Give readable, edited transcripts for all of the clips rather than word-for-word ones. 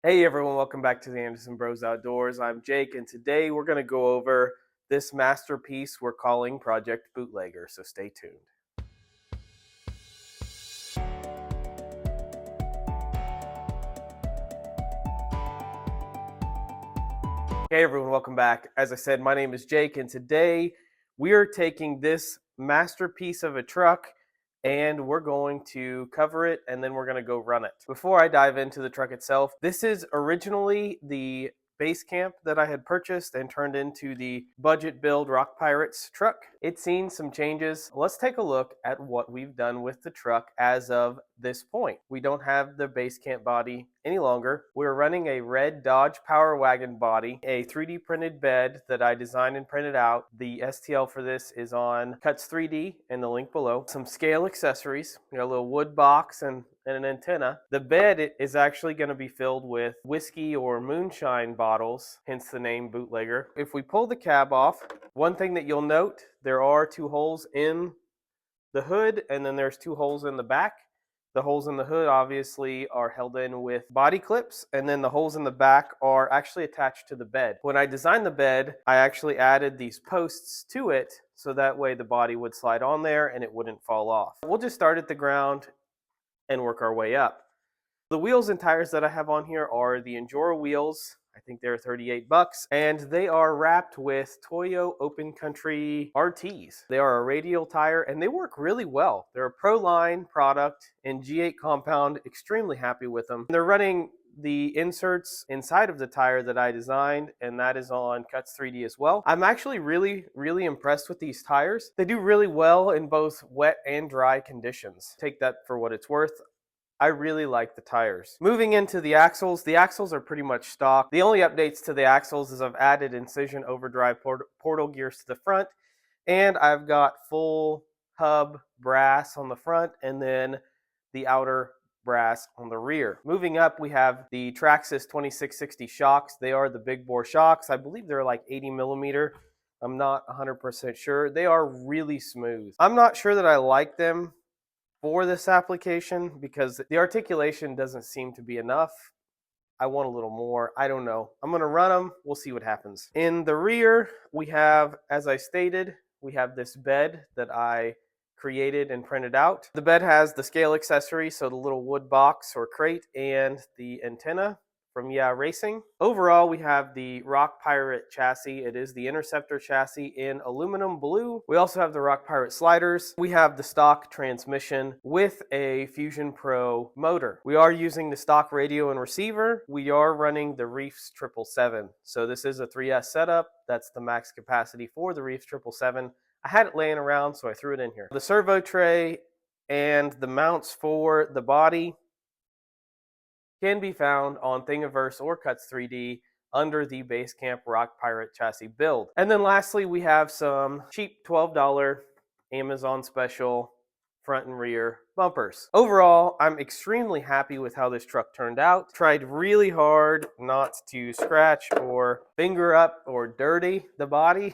Hey everyone, welcome back to the Anderson Bros Outdoors. I'm Jake, and today we're going to go over this masterpiece we're calling Project Bootlegger, so stay tuned. Hey everyone, welcome back. As I said, my name is Jake, and today we are taking this masterpiece of a truck and we're going to cover it and then we're going to go run it. Before I dive into the truck itself, this is originally the Basecamp that I had purchased and turned into the budget build Rock Pirates truck. It's seen some changes. Let's take a look at what we've done with the truck as of this point. We don't have the Basecamp body any longer. We're running a red Dodge Power Wagon body, a 3D printed bed that I designed and printed out. The STL for this is on Cuts 3D in the link below. Some scale accessories, a little wood box and an antenna. The bed is actually going to be filled with whiskey or moonshine bottles, hence the name Bootlegger. If we pull the cab off, one thing that you'll note, there are two holes in the hood and then there's two holes in the back. The holes in the hood obviously are held in with body clips, and then the holes in the back are actually attached to the bed. When I designed the bed, I actually added these posts to it so that way the body would slide on there and it wouldn't fall off. We'll just start at the ground and work our way up. The wheels and tires that I have on here are the Injora wheels. I think they're 38 bucks, and they are wrapped with Toyo Open Country RTs. They are a radial tire and they work really well. They're a Pro Line product in G8 compound, extremely happy with them. They're running the inserts inside of the tire that I designed, and that is on Cuts 3D as well. I'm actually really impressed with these tires. They do really well in both wet and dry conditions. Take that for what it's worth. I really like the tires. Moving into the axles are pretty much stock. The only updates to the axles is I've added incision overdrive portal gears to the front, and I've got full hub brass on the front and then the outer brass on the rear. Moving up, we have the Traxxas 2660 shocks. They are the big bore shocks. I believe they're like 80 millimeter. I'm not 100% sure. They are really smooth. I'm not sure that I like them for this application because the articulation doesn't seem to be enough. I want a little more. I don't know. I'm going to run them. We'll see what happens. In the rear, we have, as I stated, we have this bed that I created and printed out. The bed has the scale accessory, so the little wood box or crate and the antenna from Yeah Racing. Overall, we have the Rock Pirate chassis. It is the Interceptor chassis in aluminum blue. We also have the Rock Pirate sliders. We have the stock transmission with a Fusion Pro motor. We are using the stock radio and receiver. We are running the Reefs 777. So this is a 3S setup. That's the max capacity for the Reefs 777. I had it laying around, so I threw it in here. The servo tray and the mounts for the body can be found on Thingiverse or Cuts 3D under the Basecamp Rock Pirate chassis build. And then lastly, we have some cheap $12 Amazon special front and rear bumpers. Overall, I'm extremely happy with how this truck turned out. Tried really hard not to scratch or finger up or dirty the body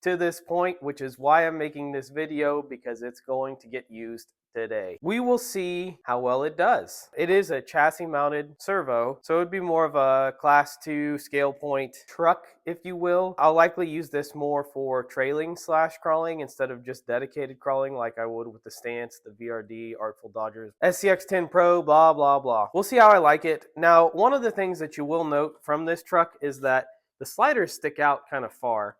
to this point, which is why I'm making this video, because it's going to get used today. We will see how well it does. It is a chassis mounted servo, so it would be more of a class 2 scale point truck, if you will. I'll likely use this more for trailing / crawling instead of just dedicated crawling like I would with the Stance, the VRD, Artful Dodgers, SCX10 Pro, blah, blah, blah. We'll see how I like it. Now, one of the things that you will note from this truck is that the sliders stick out kind of far.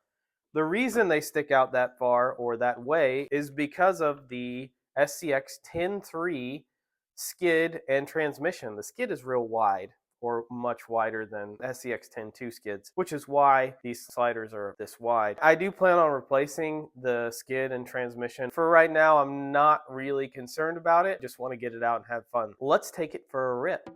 The reason they stick out that far or that way is because of the SCX10-3 skid and transmission. The skid is real wide, or much wider than SCX10-2 skids, which is why these sliders are this wide. I do plan on replacing the skid and transmission. For right now, I'm not really concerned about it. Just want to get it out and have fun. Let's take it for a rip.